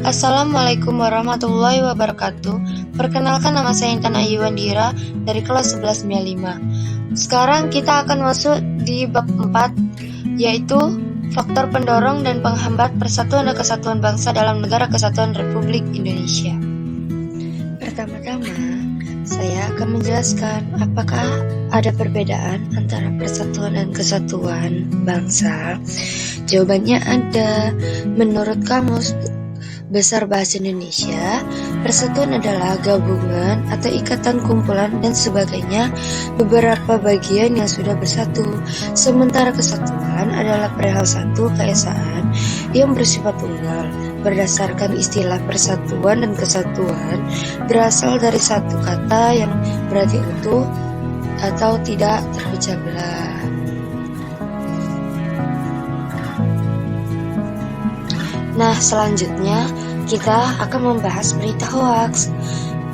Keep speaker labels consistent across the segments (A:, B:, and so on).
A: Assalamualaikum warahmatullahi wabarakatuh. Perkenalkan, nama saya Intan Ayu Wandira dari kelas 1195. Sekarang kita akan masuk di bab 4, yaitu faktor pendorong dan penghambat persatuan dan kesatuan bangsa dalam Negara Kesatuan Republik Indonesia. Pertama-tama, saya akan menjelaskan apakah ada perbedaan antara persatuan dan kesatuan bangsa. Jawabannya ada. Menurut Kamus Besar Bahasa Indonesia, persatuan adalah gabungan atau ikatan kumpulan dan sebagainya beberapa bagian yang sudah bersatu. Sementara kesatuan adalah perihal satu keesaan yang bersifat tunggal. Berdasarkan istilah persatuan dan kesatuan berasal dari satu kata yang berarti utuh atau tidak terpecah belah. Nah, selanjutnya kita akan membahas berita hoaks.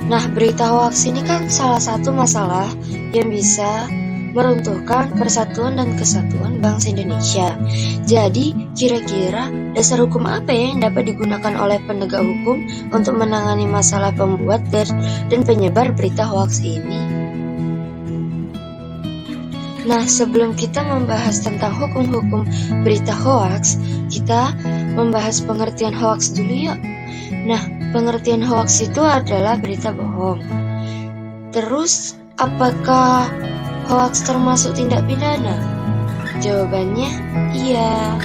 A: Nah, berita hoaks ini kan salah satu masalah yang bisa meruntuhkan persatuan dan kesatuan bangsa Indonesia. Jadi, kira-kira dasar hukum apa yang dapat digunakan oleh penegak hukum untuk menangani masalah pembuat dan penyebar berita hoaks ini? Nah, sebelum kita membahas tentang hukum-hukum berita hoaks, kita membahas pengertian hoaks dulu yuk. Nah, pengertian hoaks itu adalah berita bohong. Terus, apakah hoaks termasuk tindak pidana? Jawabannya iya.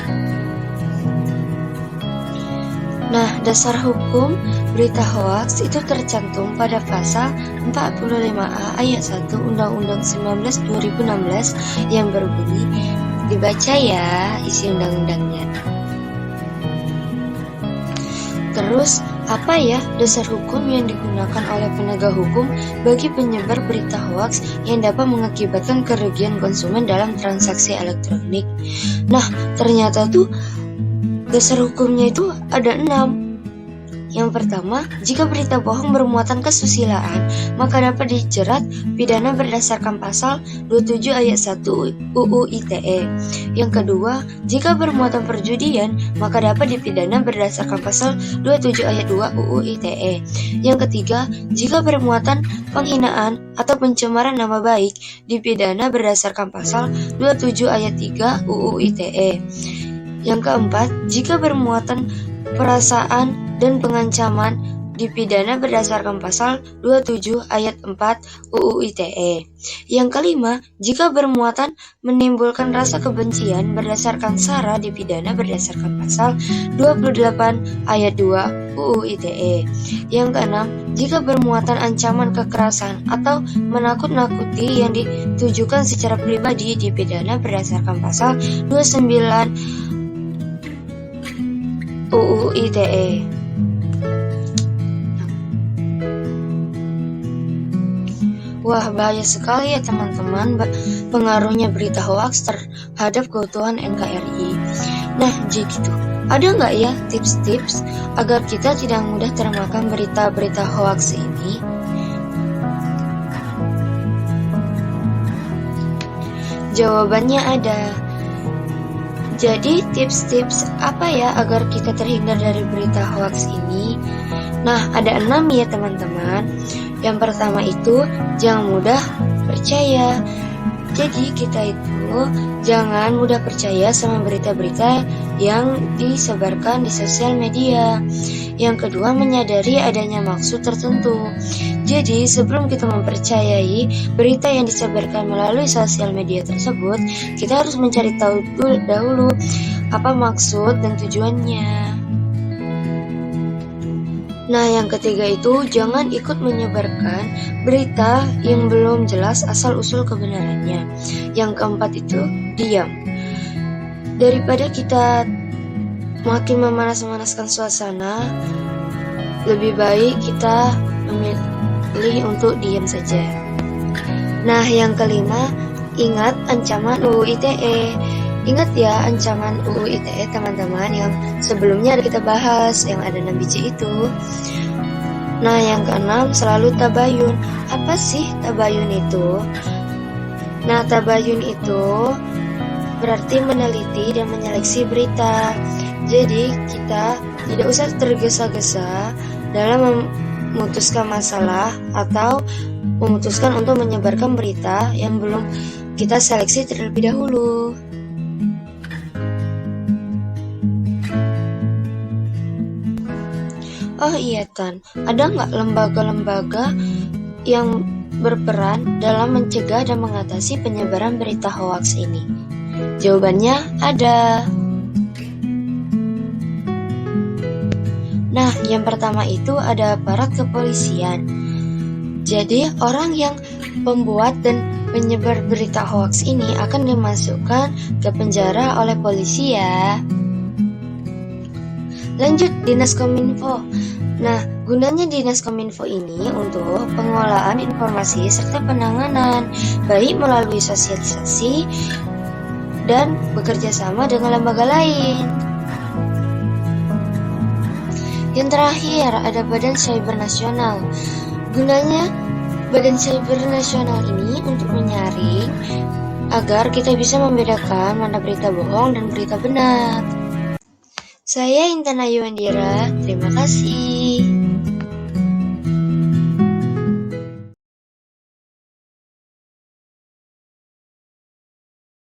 A: Nah, dasar hukum berita hoaks itu tercantum pada pasal 45A ayat 1 Undang-Undang 19 2016 yang berbunyi, dibaca ya isi undang-undangnya. Terus, apa ya dasar hukum yang digunakan oleh penegak hukum bagi penyebar berita hoaks yang dapat mengakibatkan kerugian konsumen dalam transaksi elektronik? Nah, ternyata tuh dasar hukumnya itu ada 6. Yang pertama, jika berita bohong bermuatan kesusilaan, maka dapat dijerat pidana berdasarkan pasal 27 ayat 1 UU ITE. Yang kedua, jika bermuatan perjudian, maka dapat dipidana berdasarkan pasal 27 ayat 2 UU ITE. Yang ketiga, jika bermuatan penghinaan atau pencemaran nama baik, dipidana berdasarkan pasal 27 ayat 3 UU ITE. Yang keempat, jika bermuatan perasaan dan pengancaman, dipidana berdasarkan pasal 27 ayat 4 UU ITE. Yang kelima, jika bermuatan menimbulkan rasa kebencian berdasarkan sara, dipidana berdasarkan pasal 28 ayat 2 UU ITE. Yang keenam, jika bermuatan ancaman kekerasan atau menakut-nakuti yang ditujukan secara pribadi, dipidana berdasarkan pasal 29 UU ITE. Wah, bahaya sekali ya teman-teman pengaruhnya berita hoaks terhadap keutuhan NKRI. Nah, jadi gitu, ada nggak ya tips-tips agar kita tidak mudah termakan berita-berita hoaks ini? Jawabannya ada. Jadi tips-tips apa ya agar kita terhindar dari berita hoaks ini? Nah, ada 6 ya teman-teman. Yang pertama itu, jangan mudah percaya. Jadi kita itu jangan mudah percaya sama berita-berita yang disebarkan di sosial media. Yang kedua, menyadari adanya maksud tertentu. Jadi sebelum kita mempercayai berita yang disebarkan melalui sosial media tersebut, kita harus mencari tahu dahulu apa maksud dan tujuannya. Nah, yang ketiga itu, jangan ikut menyebarkan berita yang belum jelas asal-usul kebenarannya. Yang keempat itu, diam. Daripada kita makin memanas-manaskan suasana, lebih baik kita memilih untuk diam saja. Nah, yang kelima, ingat ancaman UU ITE. Ingat ya ancaman UU ITE teman-teman yang sebelumnya kita bahas, yang ada 6 biji itu. Nah, yang keenam, selalu tabayun. Apa sih tabayun itu? Nah, tabayun itu berarti meneliti dan menyeleksi berita. Jadi kita Tidak usah tergesa-gesa dalam memutuskan masalah atau memutuskan untuk menyebarkan berita yang belum kita seleksi terlebih dahulu. Oh iya Tan, ada nggak lembaga-lembaga yang berperan dalam mencegah dan mengatasi penyebaran berita hoaks ini? Jawabannya ada. Nah, yang pertama itu ada aparat kepolisian. Jadi, orang yang pembuat dan penyebar berita hoaks ini akan dimasukkan ke penjara oleh polisi ya. Lanjut, Dinas Kominfo. Nah, gunanya Dinas Kominfo ini untuk pengelolaan informasi serta penanganan, baik melalui sosialisasi dan bekerja sama dengan lembaga lain. Yang terakhir, ada Badan Cyber Nasional. Gunanya Badan Cyber Nasional ini untuk menyaring agar kita bisa membedakan mana berita bohong dan berita benar. Saya Intan Ayu Andira, terima kasih.